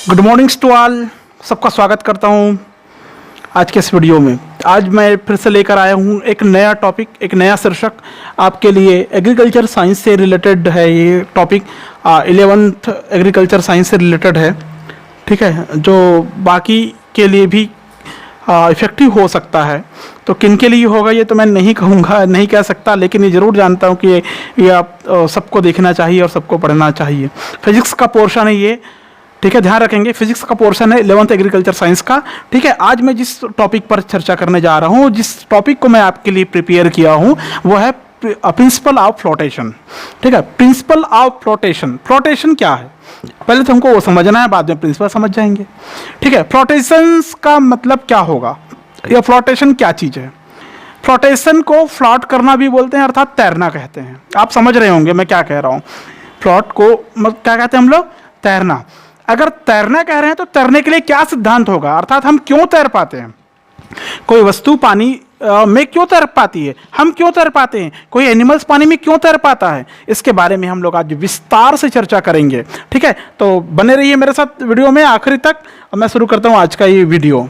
Good mornings to all. सबका स्वागत करता हूँ आज के इस वीडियो में। आज मैं फिर से लेकर आया हूँ एक नया टॉपिक, एक नया शीर्षक आपके लिए। एग्रीकल्चर साइंस से रिलेटेड है ये टॉपिक। 11th एग्रीकल्चर साइंस से रिलेटेड है, ठीक है, जो बाकी के लिए भी इफ़ेक्टिव हो सकता है। तो किन के लिए होगा ये तो मैं नहीं कहूँगा, नहीं कह सकता, लेकिन ये ज़रूर जानता हूँ कि ये आप सबको देखना चाहिए और सबको पढ़ना चाहिए। फिजिक्स का पोर्शन है ये, ठीक है, ध्यान रखेंगे। फिजिक्स का पोर्शन है 11th एग्रीकल्चर साइंस का, ठीक है। आज मैं जिस टॉपिक पर चर्चा करने जा रहा हूँ, जिस टॉपिक को मैं आपके लिए प्रिपेयर किया हूँ, वो है प्रिंसिपल ऑफ फ्लोटेशन, ठीक है। प्रिंसिपल ऑफ फ्लोटेशन, फ्लोटेशन क्या है पहले तो हमको वो समझना है, बाद में प्रिंसिपल समझ जाएंगे, ठीक है। फ्लोटेशन का मतलब क्या होगा या फ्लोटेशन क्या चीज़ है। फ्लोटेशन को फ्लॉट करना भी बोलते हैं, अर्थात तैरना कहते हैं। आप समझ रहे होंगे मैं क्या कह रहा हूँ। फ्लॉट को क्या कहते हैं हम लोग? तैरना। अगर तैरना कह रहे हैं तो तैरने के लिए क्या सिद्धांत होगा, अर्थात हम क्यों तैर पाते हैं। कोई वस्तु पानी में क्यों तैर पाती है, हम क्यों तैर पाते हैं, कोई एनिमल्स पानी में क्यों तैर पाता है, इसके बारे में हम लोग आज विस्तार से चर्चा करेंगे, ठीक है। तो बने रहिए मेरे साथ वीडियो में आखिरी तक। मैं शुरू करता हूँ आज का ये वीडियो,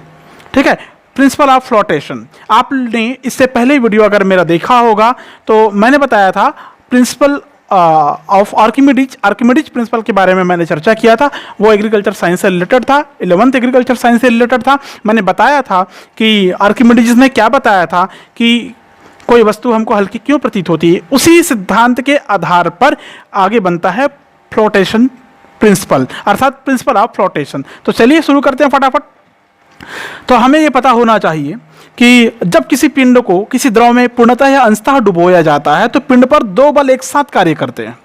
ठीक है। प्रिंसिपल ऑफ फ्लोटेशन, आपने इससे पहले वीडियो अगर मेरा देखा होगा तो मैंने बताया था प्रिंसिपल ऑफ आर्किमिडीज प्रिंसिपल के बारे में मैंने चर्चा किया था। वो एग्रीकल्चर साइंस से रिलेटेड था, 11th एग्रीकल्चर साइंस से रिलेटेड था। मैंने बताया था कि आर्किमिडीज ने क्या बताया था कि कोई वस्तु हमको हल्की क्यों प्रतीत होती है। उसी सिद्धांत के आधार पर आगे बनता है फ्लोटेशन प्रिंसिपल, अर्थात प्रिंसिपल ऑफ फ्लोटेशन। तो चलिए शुरू करते हैं फटाफट। तो हमें यह पता होना चाहिए कि जब किसी पिंड को किसी द्रव में पूर्णतः या अंशतः डुबोया जाता है तो पिंड पर दो बल एक साथ कार्य करते हैं,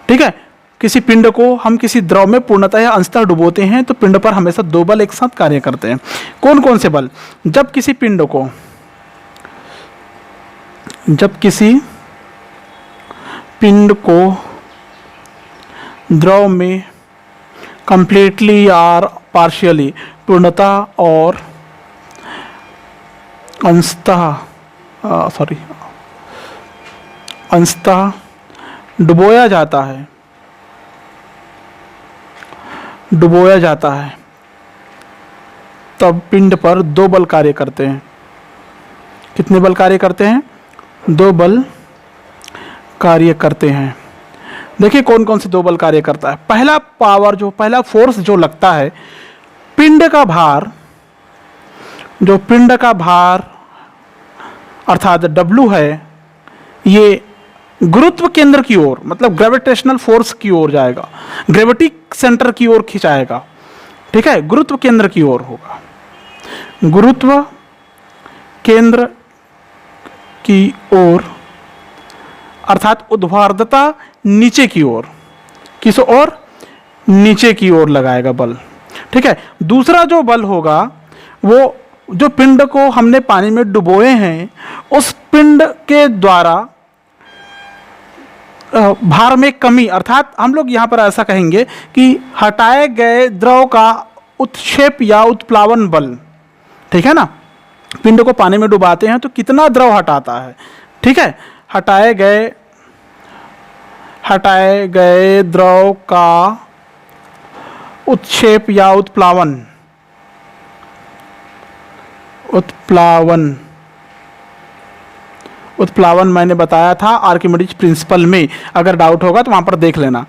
ठीक है। किसी पिंड को हम किसी द्रव में पूर्णतः या अंशतः डुबोते हैं तो पिंड पर हमेशा दो बल एक साथ कार्य करते हैं। कौन कौन से बल? जब किसी पिंड को द्रव में कंप्लीटली और पार्शियली, पूर्णतः और अंशतः डुबोया जाता है, तब पिंड पर दो बल कार्य करते हैं। कितने बल कार्य करते हैं? दो बल कार्य करते हैं। देखिए कौन कौन से दो बल कार्य करता है। पहला फोर्स जो लगता है, पिंड का भार अर्थात W है, ये गुरुत्व केंद्र की ओर, मतलब ग्रेविटेशनल फोर्स की ओर जाएगा, ग्रेविटी सेंटर की ओर खिंचाएगा, ठीक है। गुरुत्व केंद्र की ओर होगा, गुरुत्व केंद्र की ओर, अर्थात ऊर्ध्वाधरता नीचे की ओर, किस ओर? नीचे की ओर लगाएगा बल, ठीक है। दूसरा जो बल होगा वो जो पिंड को हमने पानी में डुबोए हैं उस पिंड के द्वारा भार में कमी, अर्थात हम लोग यहाँ पर ऐसा कहेंगे कि हटाए गए द्रव का उत्क्षेप या उत्प्लावन बल, ठीक है ना। पिंड को पानी में डुबाते हैं तो कितना द्रव हटाता है, ठीक है। हटाए गए द्रव का उत्क्षेप या उत्प्लावन मैंने बताया था आर्किमिडीज प्रिंसिपल में, अगर डाउट होगा तो वहां पर देख लेना।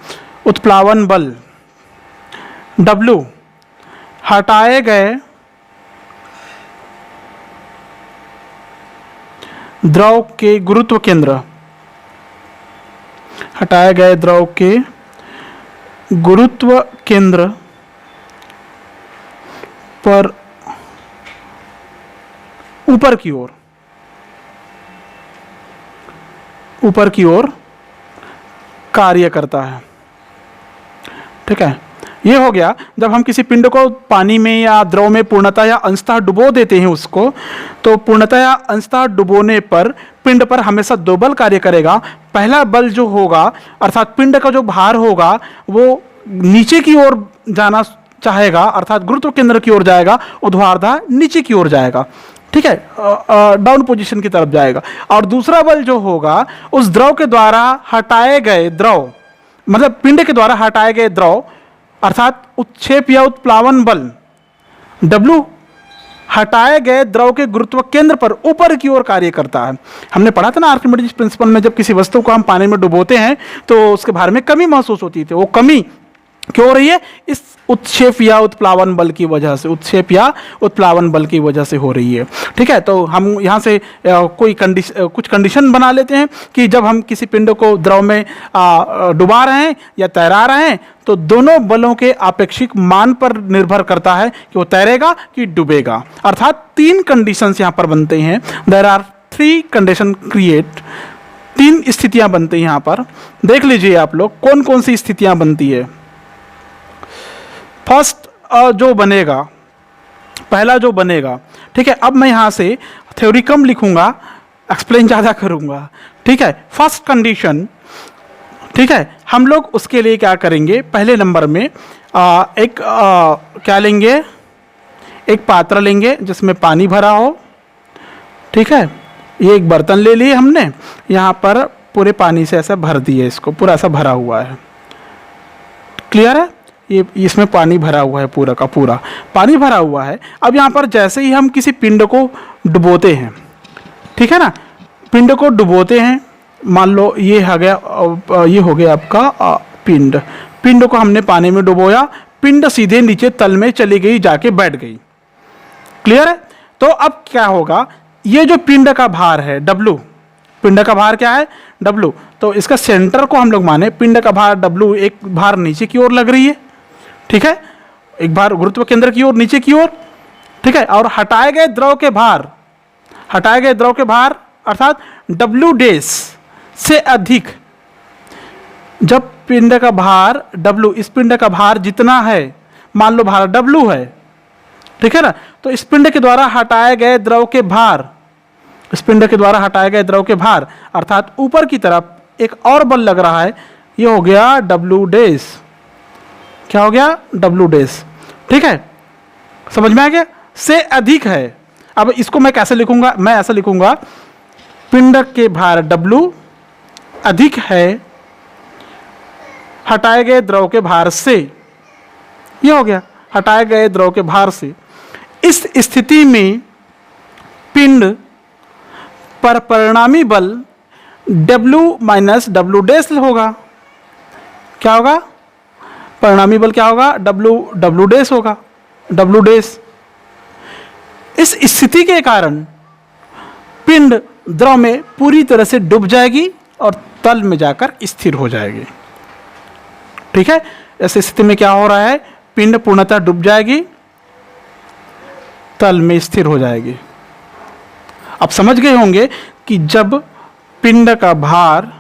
उत्प्लावन बल W, हटाए गए द्रव के गुरुत्व केंद्र, हटाए गए द्रव के गुरुत्व केंद्र पर ऊपर की ओर कार्य करता है, ठीक है। ये हो गया जब हम किसी पिंड को पानी में या द्रव में पूर्णतः या अंशतः डुबो देते हैं उसको, तो पूर्णतः या अंशतः डुबोने पर पिंड पर हमेशा दो बल कार्य करेगा। पहला बल जो होगा, अर्थात पिंड का जो भार होगा वो नीचे की ओर जाना चाहेगा, अर्थात गुरुत्व केंद्र की ओर जाएगा, ऊर्ध्वाधर नीचे की ओर जाएगा, ठीक है, डाउन पोजीशन की तरफ जाएगा। और दूसरा बल जो होगा उस द्रव के द्वारा हटाए गए द्रव, मतलब पिंड के द्वारा हटाए गए द्रव अर्थात उत्क्षेप या उत्प्लावन बल W हटाए गए द्रव के गुरुत्व केंद्र पर ऊपर की ओर कार्य करता है। हमने पढ़ा था ना आर्किमिडीज प्रिंसिपल में, जब किसी वस्तु को हम पानी में डुबोते हैं तो उसके भार में कमी महसूस होती थी। वो कमी क्यों हो रही है? इस उत्क्षेप या उत्प्लावन बल की वजह से, उत्क्षेप या उत्प्लावन बल की वजह से हो रही है। ठीक है, तो हम यहाँ से कुछ कंडीशन बना लेते हैं कि जब हम किसी पिंड को द्रव में डुबा रहे हैं या तैरा रहे हैं तो दोनों बलों के आपेक्षिक मान पर निर्भर करता है कि वो तैरेगा कि डूबेगा। अर्थात 3 कंडीशंस यहाँ पर बनते हैं। देयर आर 3 कंडीशन क्रिएट, 3 स्थितियाँ बनती हैं यहाँ पर। देख लीजिए आप लोग कौन कौन सी स्थितियाँ बनती है। फर्स्ट जो बनेगा, पहला जो बनेगा, ठीक है, अब मैं यहाँ से थ्योरी कम लिखूंगा, एक्सप्लेन ज़्यादा करूंगा। ठीक है, फर्स्ट कंडीशन, ठीक है, हम लोग उसके लिए क्या करेंगे, पहले नंबर में क्या लेंगे, एक पात्र लेंगे जिसमें पानी भरा हो। ठीक है, ये एक बर्तन ले लिए हमने, यहाँ पर पूरे पानी से ऐसा भर दिए, इसको पूरा ऐसा भरा हुआ है। क्लियर है? ये इसमें पानी भरा हुआ है, पूरा का पूरा पानी भरा हुआ है। अब यहाँ पर जैसे ही हम किसी पिंड को डुबोते हैं, ठीक है ना, पिंड को डुबोते हैं, मान लो ये हो गया, ये हो गया आपका पिंड। पिंड को हमने पानी में डुबोया, पिंड सीधे नीचे तल में चली गई, जाके बैठ गई। क्लियर है? तो अब क्या होगा, ये जो पिंड का भार है W, पिंड का भार क्या है W, तो इसका सेंटर को हम लोग माने, पिंड का भार W, एक भार नीचे की ओर लग रही है। ठीक है, एक भार गुरुत्व केंद्र की ओर, नीचे की ओर। ठीक है, और हटाए गए द्रव के भार, हटाए गए द्रव के भार अर्थात W डैश से अधिक, जब पिंड का भार W, इस पिंड का भार जितना है, मान लो भार W है, ठीक है ना, तो इस पिंड के द्वारा हटाए गए द्रव के भार, इस पिंड के द्वारा हटाए गए द्रव के भार अर्थात ऊपर की तरफ एक और बल लग रहा है, ये हो गया W डैश। क्या हो गया? W dash. ठीक है, समझ में आ गया? से अधिक है। अब इसको मैं कैसे लिखूंगा? मैं ऐसा लिखूंगा, पिंड के भार W अधिक है हटाए गए द्रव के भार से। ये हो गया, हटाए गए द्रव के भार से। इस स्थिति में पिंड पर परिणामी बल W माइनस W डैश होगा। क्या होगा? परिणामी बल क्या होगा? W डैश होगा, W डैश। इस स्थिति के कारण पिंड द्रव में पूरी तरह से डूब जाएगी और तल में जाकर स्थिर हो जाएगी। ठीक है, ऐसी स्थिति में क्या हो रहा है, पिंड पूर्णतः डूब जाएगी, तल में स्थिर हो जाएगी। अब समझ गए होंगे कि जब पिंड का भार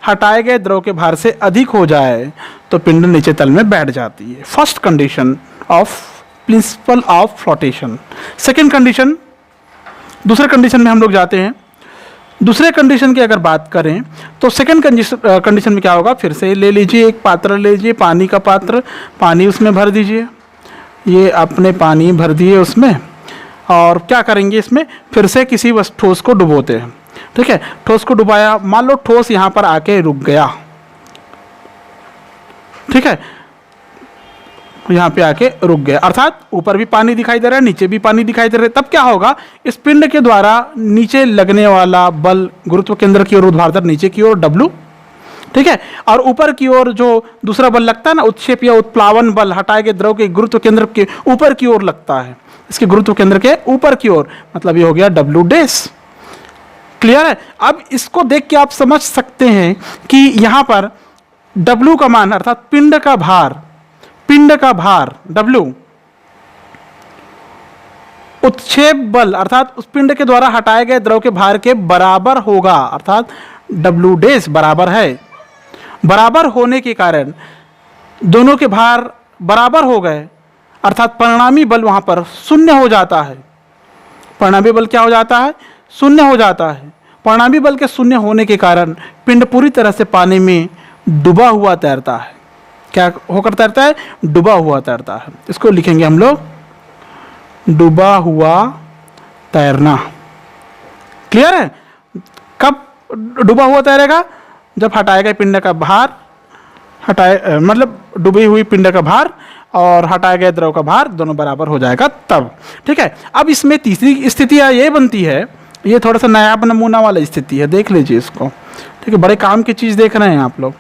हटाए गए द्रव के भार से अधिक हो जाए तो पिंड नीचे तल में बैठ जाती है। First condition of principle of flotation. Second condition, दूसरे कंडीशन में हम लोग जाते हैं। दूसरे कंडीशन की अगर बात करें तो सेकेंड कंडीशन में क्या होगा, फिर से ले लीजिए, एक पात्र ले लीजिए, पानी का पात्र, पानी उसमें भर दीजिए। ये आपने पानी भर दिए उसमें, और क्या करेंगे, इसमें फिर से किसी ठोस को डुबोते हैं। ठीक है, ठोस को डुबाया, मान लो ठोस यहाँ पर आके रुक गया। ठीक है, यहाँ पे आके रुक गया, अर्थात ऊपर भी पानी दिखाई दे रहा है, नीचे भी पानी दिखाई दे रहा है। तब क्या होगा, इस पिंड के द्वारा नीचे लगने वाला बल गुरुत्व केंद्र की ओर ऊर्ध्वाधर नीचे की ओर W, ठीक है, और ऊपर की ओर जो दूसरा बल लगता है ना, उत्क्षेप या उत्प्लावन बल, हटाए गए द्रव के गुरुत्व केंद्र के ऊपर की ओर लगता है, इसके गुरुत्व केंद्र के ऊपर की ओर, मतलब ये हो गया W डैश। क्लियर है? अब इसको देख के आप समझ सकते हैं कि यहां पर W का मान अर्थात पिंड का भार, पिंड का भार W उत्क्षेप बल अर्थात उस पिंड के द्वारा हटाए गए द्रव के भार के बराबर होगा, अर्थात W डैश बराबर है। बराबर होने के कारण दोनों के भार बराबर हो गए, अर्थात परिणामी बल वहां पर शून्य हो जाता है। परिणामी बल क्या हो जाता है? शून्य हो जाता है। परिणामी बल के शून्य होने के कारण पिंड पूरी तरह से पानी में डूबा हुआ तैरता है। क्या होकर तैरता है? डूबा हुआ तैरता है। इसको लिखेंगे हम लोग, डूबा हुआ तैरना। क्लियर है? कब डूबा हुआ तैरेगा? जब हटाए गए पिंड का भार हटाए मतलब डूबी हुई पिंड का भार और हटाए गए द्रव का भार दोनों बराबर हो जाएगा तब। ठीक है, अब इसमें तीसरी स्थिति ये बनती है, ये थोड़ा सा नया नमूना वाला स्थिति है, देख लीजिए इसको। ठीक है, बड़े काम की चीज़ देख रहे हैं आप लोग।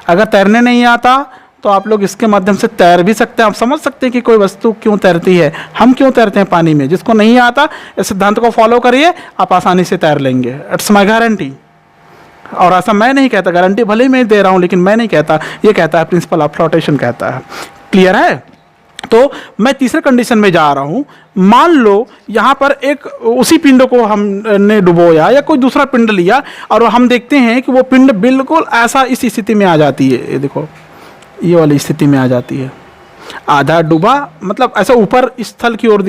अगर तैरने नहीं आता तो आप लोग इसके माध्यम से तैर भी सकते हैं। आप समझ सकते हैं कि कोई वस्तु क्यों तैरती है, हम क्यों तैरते हैं पानी में। जिसको नहीं आता इस सिद्धांत को फॉलो करिए, आप आसानी से तैर लेंगे। It's my guarantee. और ऐसा मैं नहीं कहता, गारंटी भले ही मैं दे रहा हूँ, लेकिन मैं नहीं कहता, ये कहता है प्रिंसिपल ऑफ फ्लोटेशन कहता है। क्लियर है? तो मैं तीसरे कंडीशन में जा रहा हूं। मान लो यहां पर एक उसी पिंड को हमने डुबोया या कोई दूसरा पिंड लिया और हम देखते हैं कि वो पिंड बिल्कुल ऐसा इस स्थिति में आ जाती है। ये देखो, ये वाली स्थिति में आ जाती है। आधा डूबा मतलब ऐसा ऊपर स्थल की ओर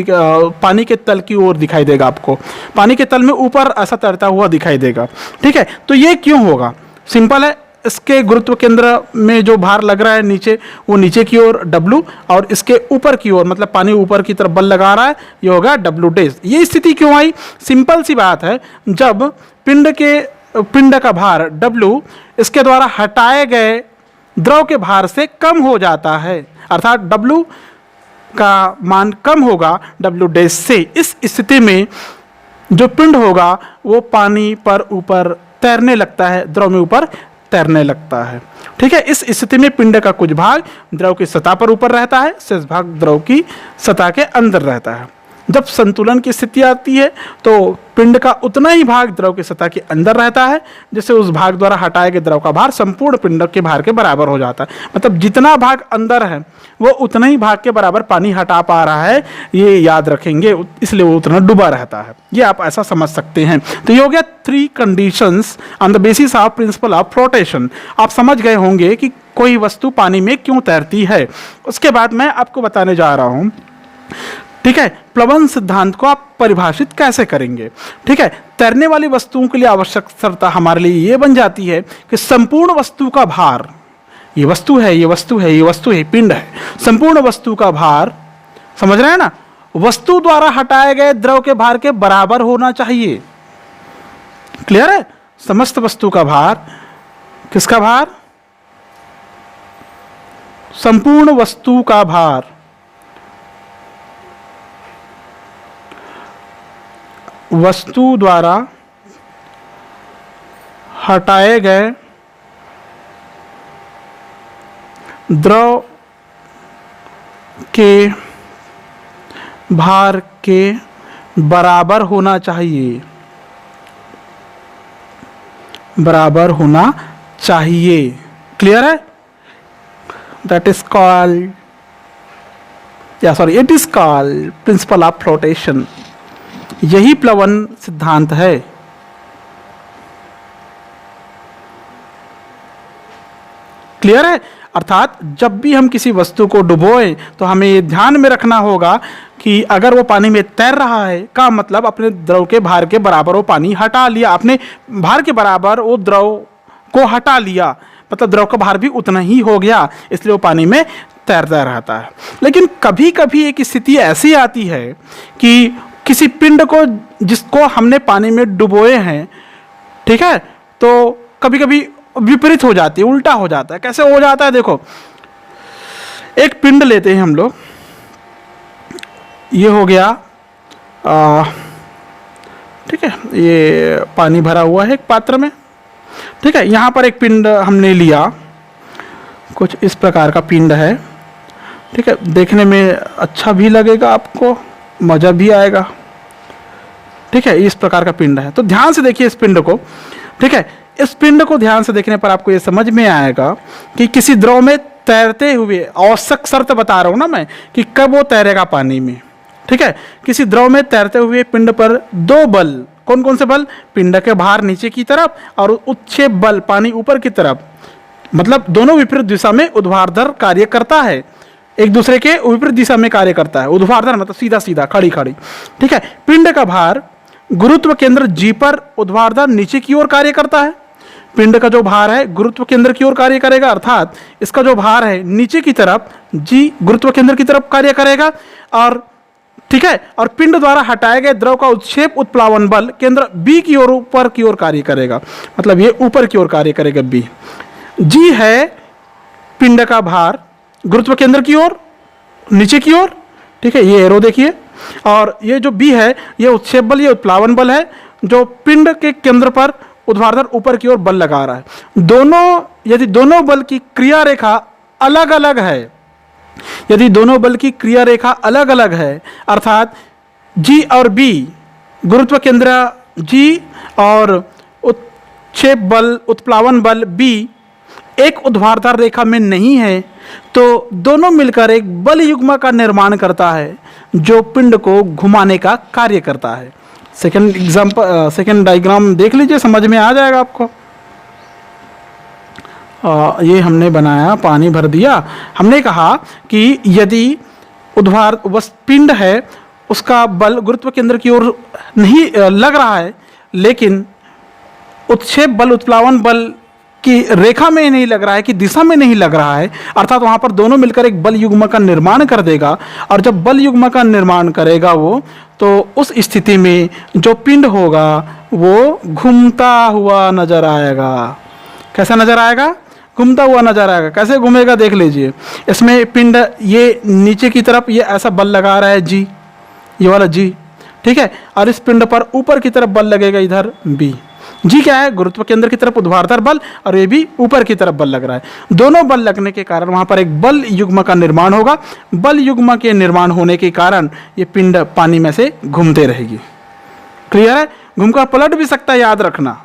पानी के तल की ओर दिखाई देगा आपको, पानी के तल में ऊपर ऐसा तैरता हुआ दिखाई देगा। ठीक है, तो ये क्यों होगा? सिंपल है, इसके गुरुत्व केंद्र में जो भार लग रहा है नीचे, वो नीचे की ओर W, और इसके ऊपर की ओर मतलब पानी ऊपर की तरफ बल लगा रहा है, ये होगा W डैश। ये स्थिति क्यों आई? सिंपल सी बात है, जब पिंड का भार W इसके द्वारा हटाए गए द्रव के भार से कम हो जाता है, अर्थात W का मान कम होगा W डैश से। इस स्थिति में जो पिंड होगा वो पानी पर ऊपर तैरने लगता है, द्रव में ऊपर तैरने लगता है। ठीक है, इस स्थिति में पिंड का कुछ भाग द्रव की सतह पर ऊपर रहता है, शेष भाग द्रव की सतह के अंदर रहता है। जब संतुलन की स्थिति आती है तो पिंड का उतना ही भाग द्रव की सतह के अंदर रहता है, जिससे उस भाग द्वारा हटाए गए द्रव का भार संपूर्ण पिंड के भार के बराबर हो जाता है। मतलब जितना भाग अंदर है वो उतना ही भाग के बराबर पानी हटा पा रहा है, ये याद रखेंगे, इसलिए वो उतना डूबा रहता है। ये आप ऐसा समझ सकते हैं। तो ये हो गया 3 conditions on the basis of principle of flotation. आप समझ गए होंगे कि कोई वस्तु पानी में क्यों तैरती है। उसके बाद मैं आपको बताने जा रहा हूं, ठीक है, प्लवन सिद्धांत को आप परिभाषित कैसे करेंगे। ठीक है, तैरने वाली वस्तुओं के लिए आवश्यक शर्त हमारे लिए ये बन जाती है कि संपूर्ण वस्तु का भार, ये वस्तु है, ये वस्तु है, ये वस्तु है, पिंड है, संपूर्ण वस्तु का भार, समझ रहे हैं ना, वस्तु द्वारा हटाए गए द्रव के भार के बराबर होना चाहिए। क्लियर है? समस्त वस्तु का भार, किसका भार? संपूर्ण वस्तु का भार वस्तु द्वारा हटाए गए द्रव के भार के बराबर होना चाहिए, बराबर होना चाहिए। क्लियर है? दैट इज कॉल्ड, या sorry, it is called principle of flotation. यही प्लवन सिद्धांत है। क्लियर है? अर्थात जब भी हम किसी वस्तु को डुबोएं तो हमें ये ध्यान में रखना होगा कि अगर वो पानी में तैर रहा है का मतलब अपने द्रव के भार के बराबर वो पानी हटा लिया, अपने भार के बराबर वो द्रव को हटा लिया, मतलब द्रव का भार भी उतना ही हो गया, इसलिए वो पानी में तैरता रहता है। लेकिन कभी कभी एक स्थिति ऐसी आती है कि किसी पिंड को जिसको हमने पानी में डुबोए हैं, ठीक है, तो कभी कभी विपरीत हो जाती है, उल्टा हो जाता है। कैसे हो जाता है? देखो, एक पिंड लेते हैं हम लोग, ये हो गया, ठीक है, ये पानी भरा हुआ है एक पात्र में, ठीक है, यहाँ पर एक पिंड हमने लिया, कुछ इस प्रकार का पिंड है, ठीक है, देखने में अच्छा भी लगेगा, आपको मजा भी आएगा, ठीक है, इस प्रकार का पिंड है। तो ध्यान से देखिए इस पिंड को, ठीक है, इस पिंड को ध्यान से देखने पर आपको ये समझ में आएगा कि किसी द्रव में तैरते हुए, आवश्यक शर्त बता रहा हूं ना मैं कि कब वो तैरेगा पानी में, ठीक है, किसी द्रव में तैरते हुए पिंड पर 2 बल, कौन कौन से बल? पिंड के भार नीचे की तरफ और उत्क्षेप बल पानी ऊपर की तरफ, मतलब दोनों विपरीत दिशा में ऊर्ध्वाधर कार्य करता है, एक दूसरे के विपरीत दिशा में कार्य करता है। ऊर्ध्वाधर मतलब सीधा सीधा, खड़ी खड़ी, ठीक है। पिंड का भार गुरुत्व केंद्र जी पर ऊर्ध्वाधर नीचे की ओर कार्य करता है। पिंड का जो भार है गुरुत्व केंद्र की ओर कार्य करेगा, अर्थात इसका जो भार है नीचे की तरफ जी गुरुत्व केंद्र की तरफ कार्य करेगा, और ठीक है, और पिंड द्वारा हटाए गए द्रव का उत्क्षेप उत्प्लावन बल केंद्र बी की ओर ऊपर की ओर कार्य करेगा, मतलब ये ऊपर की ओर कार्य करेगा बी। जी है पिंड का भार गुरुत्व केंद्र की ओर, नीचे की ओर, ठीक है, ये एरो देखिए। और ये जो बी है ये उत्क्षेप बल, ये उत्प्लावन बल है जो पिंड के केंद्र पर ऊर्ध्वाधर ऊपर की ओर बल लगा रहा है। दोनों, यदि दोनों बल की क्रिया रेखा अलग अलग है, यदि दोनों बल की क्रिया रेखा अलग अलग है, अर्थात जी और बी, गुरुत्व केंद्र जी और उत्क्षेप बल, उत्प्लावन बल बी एक ऊर्ध्वाधर रेखा में नहीं है, तो दोनों मिलकर एक बल युग्म का निर्माण करता है जो पिंड को घुमाने का कार्य करता है। सेकंड एग्जांपल, सेकंड डायग्राम देख लीजिए, समझ में आ जाएगा आपको। ये हमने बनाया, पानी भर दिया। हमने कहा कि यदि ऊर्ध्वाधर पिंड है उसका बल गुरुत्व केंद्र की ओर नहीं लग रहा है, लेकिन उत्क्षेप बल, उत्प्लावन बल की रेखा में नहीं लग रहा है, कि दिशा में नहीं लग रहा है, अर्थात वहाँ पर दोनों मिलकर एक बल युग्म का निर्माण कर देगा। और जब बल युग्म का निर्माण करेगा वो, तो उस स्थिति में जो पिंड होगा वो घूमता हुआ नजर आएगा। कैसा नजर आएगा? घूमता हुआ नजर आएगा। कैसे घूमेगा देख लीजिए। इसमें पिंड ये नीचे की तरफ ये ऐसा बल लगा रहा है जी, ये वाला जी, ठीक है, और इस पिंड पर ऊपर की तरफ बल लगेगा इधर बी। जी क्या है? गुरुत्व केंद्र की तरफ ऊर्ध्वाधर बल, और ये भी ऊपर की तरफ बल लग रहा है। दोनों बल लगने के कारण वहां पर एक बल युग्म का निर्माण होगा। बल युग्म के निर्माण होने के कारण ये पिंड पानी में से घूमते रहेगी। क्लियर है? घूमकर पलट भी सकता है, याद रखना,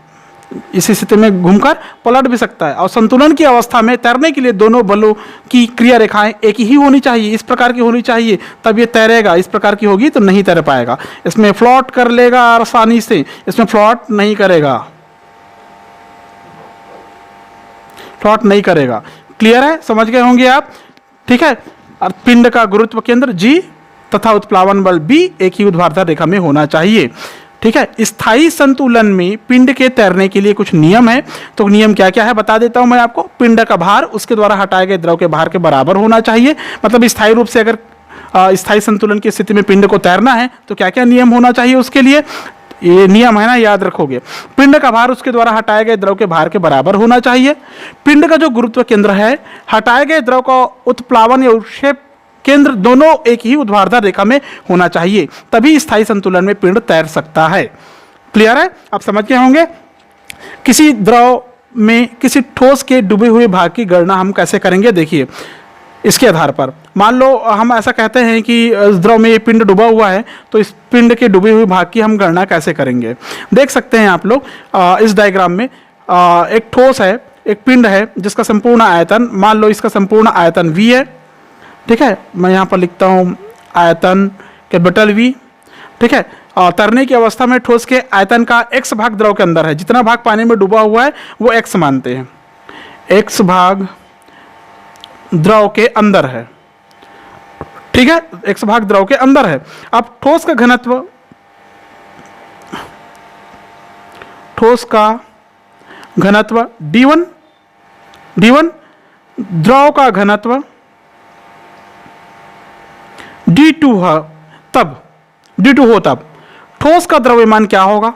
इसी स्थिति में घूमकर पलट भी सकता है। और संतुलन की अवस्था में तैरने के लिए दोनों बलों की क्रिया रेखाएं एक ही होनी चाहिए, इस प्रकार की होनी चाहिए, तब ये तैरेगा। इस प्रकार की होगी तो नहीं तैर पाएगा। इसमें फ्लोट कर लेगा आसानी से, इसमें फ्लोट नहीं करेगा, फ्लोट नहीं करेगा। क्लियर है? समझ गए होंगे आप, ठीक है। और पिंड का गुरुत्व केंद्र जी तथा उत्प्लावन बल बी एक ही ऊर्ध्वाधर रेखा में होना चाहिए, ठीक है। स्थायी संतुलन में पिंड के तैरने के लिए कुछ नियम है। तो नियम क्या क्या है बता देता हूं मैं आपको। पिंड का भार उसके द्वारा हटाए गए द्रव के भार के बराबर होना चाहिए। मतलब स्थायी रूप से अगर स्थायी संतुलन की स्थिति में पिंड को तैरना है तो क्या क्या नियम होना चाहिए उसके लिए, ये नियम है ना, याद रखोगे। पिंड का भार उसके द्वारा हटाए गए द्रव के भार के बराबर होना चाहिए। पिंड का जो गुरुत्व केंद्र है, हटाए गए द्रव का उत्प्लावन या उत्क्षेप केंद्र दोनों एक ही ऊर्ध्वाधर रेखा में होना चाहिए, तभी स्थायी संतुलन में पिंड तैर सकता है। क्लियर है? आप समझ गए होंगे। किसी द्रव में किसी ठोस के डूबे हुए भाग की गणना हम कैसे करेंगे, देखिए इसके आधार पर। मान लो हम ऐसा कहते हैं कि इस द्रव में ये पिंड डूबा हुआ है, तो इस पिंड के डूबे हुए भाग की हम गणना कैसे करेंगे। देख सकते हैं आप लोग इस डायग्राम में एक ठोस है, एक पिंड है जिसका संपूर्ण आयतन, मान लो इसका संपूर्ण आयतन v है, ठीक है। मैं यहाँ पर लिखता हूँ आयतन कैपिटल V, ठीक है। और तैरने की अवस्था में ठोस के आयतन का x भाग द्रव के अंदर है, जितना भाग पानी में डूबा हुआ है वो x मानते हैं, x भाग द्रव के अंदर है, ठीक है, x भाग द्रव के अंदर है। अब ठोस का घनत्व, ठोस का घनत्व d1, द्रव का घनत्व d2 है, तब d2 हो तब ठोस का द्रव्यमान क्या होगा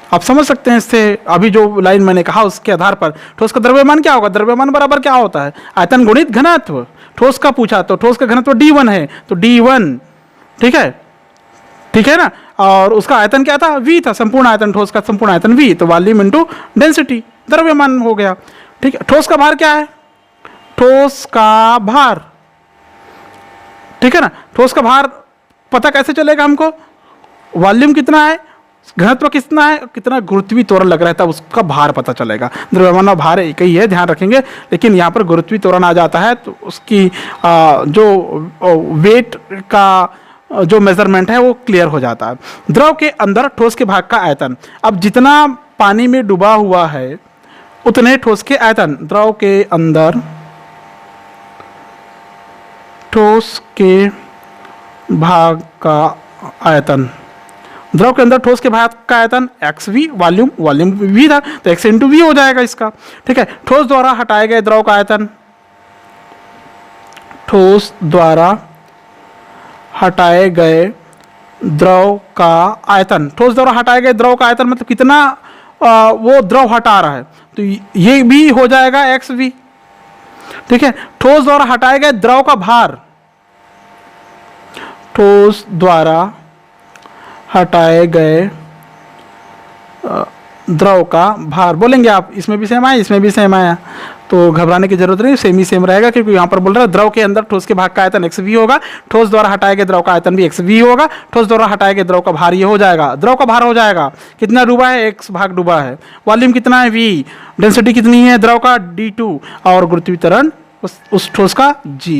आप समझ सकते हैं इससे। अभी जो लाइन मैंने कहा उसके आधार पर ठोस का द्रव्यमान क्या होगा। द्रव्यमान बराबर क्या होता है, आयतन गुणित घनत्व। ठोस का पूछा तो ठोस का घनत्व d1 है, तो d1, ठीक है, ठीक है ना। और उसका आयतन क्या था, v था, संपूर्ण आयतन, ठोस का संपूर्ण आयतन v, तो वॉल्यूम इनटू डेंसिटी, द्रव्यमान हो गया, ठीक है। ठोस का भार क्या है, ठोस का भार, ठीक है ना। ठोस का भार पता कैसे चलेगा हमको, वॉल्यूम कितना है, घनत्व कितना है, कितना गुरुत्वीय त्वरण लग रहा है, तब उसका भार पता चलेगा। द्रव्यमान और भार एक ही है, ध्यान रखेंगे, लेकिन यहाँ पर गुरुत्वीय त्वरण आ जाता है तो उसकी जो वेट का जो मेजरमेंट है वो क्लियर हो जाता है। द्रव के अंदर ठोस के भाग का आयतन, अब जितना पानी में डूबा हुआ है उतने ठोस के आयतन, द्रव के अंदर ठोस के भाग का आयतन, द्रव के अंदर ठोस के भाग का आयतन xv, वॉल्यूम v था तो x इंटू वी हो जाएगा इसका, ठीक है। ठोस द्वारा हटाए गए द्रव का आयतन, ठोस द्वारा हटाए गए द्रव का आयतन, ठोस द्वारा हटाए गए द्रव का आयतन मतलब कितना वो द्रव हटा रहा है, तो ये भी हो जाएगा xv, ठीक है। ठोस द्वारा हटाए गए द्रव का भार, ठोस द्वारा हटाए गए द्रव का भार बोलेंगे आप, इसमें भी सेम आया, इसमें भी सेम आया, तो घबराने की जरूरत नहीं, सेम ही सेम रहेगा, क्योंकि यहाँ पर बोल रहा है द्रव के अंदर ठोस के भाग का आयतन x v होगा, ठोस द्वारा हटाए गए द्रव का आयतन भी x v होगा, ठोस द्वारा हटाए गए द्रव का भार ये हो जाएगा, द्रव का भार हो जाएगा कितना डूबा है, x भाग डूबा है, वॉल्यूम कितना है v, डेंसिटी कितनी है द्रव का d2, और गुरुत्वीय त्वरण उस ठोस का g।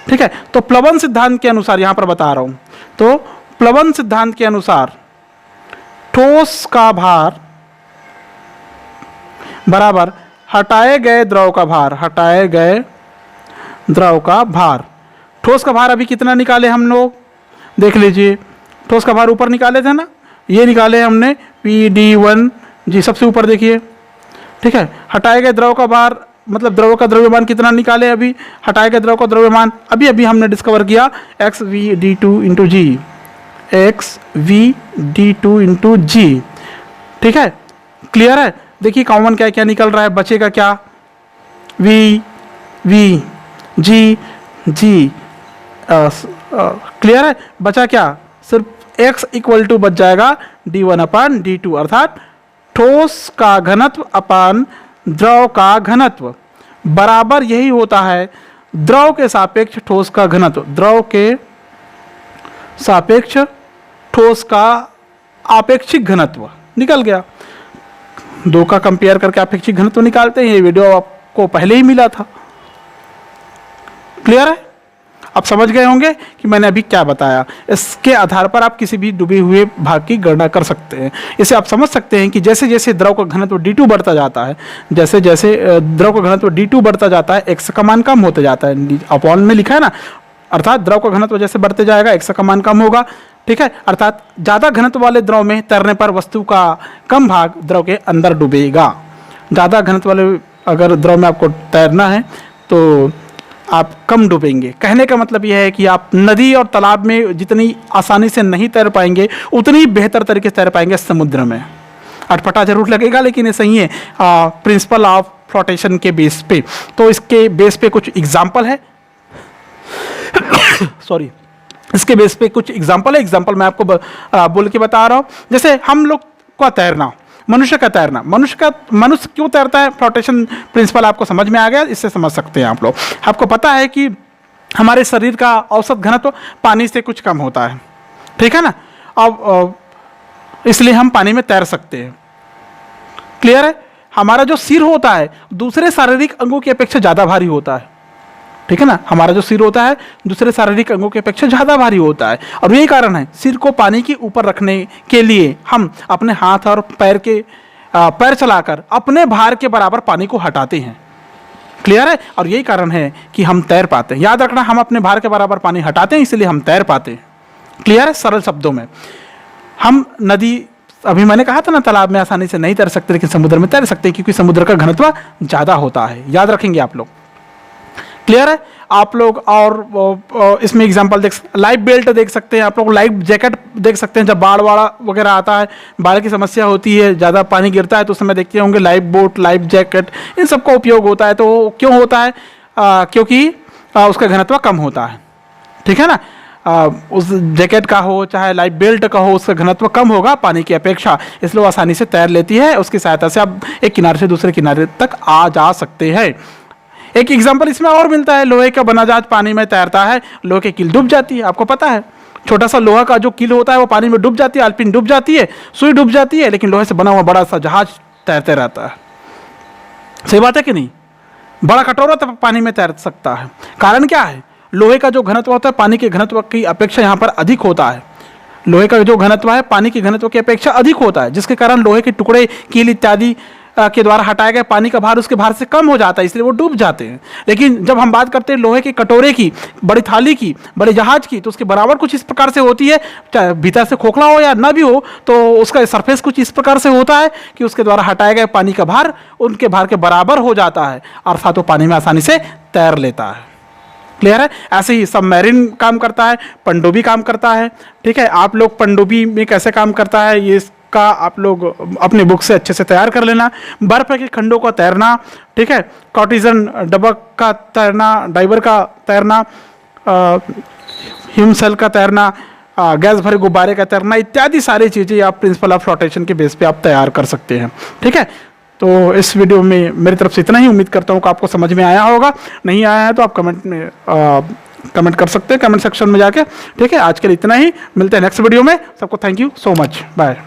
ठीक है। तो प्लवन सिद्धांत के अनुसार यहां पर बता रहा हूं, तो प्लवन सिद्धांत के अनुसार ठोस का भार बराबर हटाए गए द्रव का भार, हटाए गए द्रव का भार। ठोस का भार अभी कितना निकाले हम लोग, देख लीजिए, ठोस का भार ऊपर निकाले थे ना, ये निकाले हमने PD1 जी, सबसे ऊपर देखिए। ठीक है। हटाए गए द्रव का भार मतलब द्रव का द्रव्यमान कितना निकाले, अभी हटाए गए द्रव का द्रव्यमान अभी अभी हमने डिस्कवर किया XV/d2 × G, XV/d2 × G। ठीक है, क्लियर है। देखिए कॉमन क्या क्या निकल रहा है, बचेगा क्या, V G G, क्लियर है। बचा क्या, सिर्फ x इक्वल टू बच जाएगा d1/d2, अर्थात ठोस का घनत्व अपान द्रव का घनत्व बराबर यही होता है द्रव के सापेक्ष ठोस का घनत्व, द्रव के सापेक्ष ठोस का आपेक्षिक घनत्व। निकल गया, दो का कंपेयर करके आपेक्षिक घनत्व निकालते हैं, ये वीडियो आपको पहले ही मिला था। क्लियर है, आप समझ गए होंगे कि मैंने अभी क्या बताया। इसके आधार पर आप किसी भी डूबे हुए भाग की गणना कर सकते हैं। इसे आप समझ सकते हैं कि जैसे जैसे द्रव का घनत्व d2 बढ़ता जाता है, जैसे जैसे द्रव का घनत्व d2 बढ़ता जाता है, x का मान कम होते जाता है, अपॉन में लिखा है ना, अर्थात द्रव का घनत्व जैसे बढ़ते जाएगा x का मान कम होगा। ठीक है, अर्थात ज़्यादा घनत्व वाले द्रव में तैरने पर वस्तु का कम भाग द्रव के अंदर डूबेगा। ज़्यादा घनत्व वाले अगर द्रव में आपको तैरना है तो आप कम डूबेंगे। कहने का मतलब यह है कि आप नदी और तालाब में जितनी आसानी से नहीं तैर पाएंगे उतनी बेहतर तरीके से तैर पाएंगे समुद्र में। अटपटा जरूर लगेगा लेकिन ये सही है प्रिंसिपल ऑफ फ्लोटेशन के बेस पे। तो इसके बेस पे कुछ एग्जाम्पल है सॉरी, इसके बेस पे कुछ एग्जाम्पल है। एग्जाम्पल मैं आपको बोल के बता रहा हूँ। जैसे हम लोग का तैरना, मनुष्य का तैरना, मनुष्य क्यों तैरता है, फ्लोटेशन प्रिंसिपल आपको समझ में आ गया, इससे समझ सकते हैं आप लोग। आपको पता है कि हमारे शरीर का औसत घनत्व पानी से कुछ कम होता है, ठीक है ना, अब इसलिए हम पानी में तैर सकते हैं। क्लियर है। हमारा जो सिर होता है दूसरे शारीरिक अंगों की अपेक्षा ज़्यादा भारी होता है, ठीक है ना, हमारा जो सिर होता है दूसरे शारीरिक अंगों की अपेक्षा ज़्यादा भारी होता है, और यही कारण है सिर को पानी के ऊपर रखने के लिए हम अपने हाथ और पैर चलाकर अपने भार के बराबर पानी को हटाते हैं। क्लियर है। और यही कारण है कि हम तैर पाते हैं। याद रखना, हम अपने भार के बराबर पानी हटाते हैं इसलिए हम तैर पाते हैं। क्लियर है। सरल शब्दों में, हम नदी, अभी मैंने कहा था ना, तालाब में आसानी से नहीं तैर सकते लेकिन समुद्र में तैर सकते हैं क्योंकि समुद्र का घनत्व ज़्यादा होता है। याद रखेंगे आप लोग। क्लियर है आप लोग। और इसमें एग्जांपल लाइफ बेल्ट देख सकते हैं आप लोग, लाइफ जैकेट देख सकते हैं। जब बाढ़ वगैरह आता है, बाढ़ की समस्या होती है, ज़्यादा पानी गिरता है तो उस समय देखते होंगे लाइफ बोट, लाइफ जैकेट, इन सबका उपयोग होता है। तो क्यों होता है, क्योंकि उसका घनत्व कम होता है, ठीक है ना। उस जैकेट का हो चाहे लाइफ बेल्ट का हो, उसका घनत्व कम होगा पानी की अपेक्षा, इसलिए वो आसानी से तैर लेती है। उसकी सहायता से आप एक किनारे से दूसरे किनारे तक आ जा सकते हैं। एक एग्जांपल इसमें और मिलता है, लोहे का बना जहाज पानी में तैरता है, लोहे की कील डूब जाती है, आपको पता है। छोटा सा लोहा का जो कील होता है वो पानी में डूब जाती है, अल्पिन डूब जाती है, सुई डूब जाती है, लेकिन लोहे से बना हुआ बड़ा सा जहाज तैरते रहता है। सही बात है कि नहीं। बड़ा कटोरा तो पानी में तैर सकता है। कारण क्या है, लोहे का जो घनत्व होता है पानी के घनत्व की अपेक्षा यहाँ पर अधिक होता है। लोहे का जो घनत्व है पानी के घनत्व की अपेक्षा अधिक होता है, जिसके कारण लोहे के टुकड़े, कील इत्यादि के द्वारा हटाए गए पानी का भार उसके भार से कम हो जाता है, इसलिए वो डूब जाते हैं। लेकिन जब हम बात करते हैं लोहे के कटोरे की, बड़ी थाली की, बड़े जहाज की, तो उसके बराबर कुछ इस प्रकार से होती है, चाहे भीतर से खोखला हो या ना भी हो, तो उसका सरफेस कुछ इस प्रकार से होता है कि उसके द्वारा हटाए गए पानी का भार उनके भार के बराबर हो जाता है, अर्थात वो पानी में आसानी से तैर लेता है। क्लियर है। ऐसे ही सबमरीन काम करता है, पनडुब्बी काम करता है। ठीक है, आप लोग पनडुब्बी में कैसे काम करता है ये का आप लोग अपनी बुक से अच्छे से तैयार कर लेना। बर्फ के खंडों का तैरना, ठीक है, कॉर्टिजन डबक का तैरना, डाइवर का तैरना, हिमसेल का तैरना, गैस भरे गुब्बारे का तैरना, इत्यादि सारी चीज़ें आप प्रिंसिपल ऑफ फ्लोटेशन के बेस पे आप तैयार कर सकते हैं। ठीक है, तो इस वीडियो में मेरी तरफ से इतना ही। उम्मीद करता हूँ कि आपको समझ में आया होगा। नहीं आया है तो आप कमेंट कर सकते हैं कमेंट सेक्शन में जाके। ठीक है, आज के लिए इतना ही, मिलते हैं नेक्स्ट वीडियो में। सबको thank you so much, bye.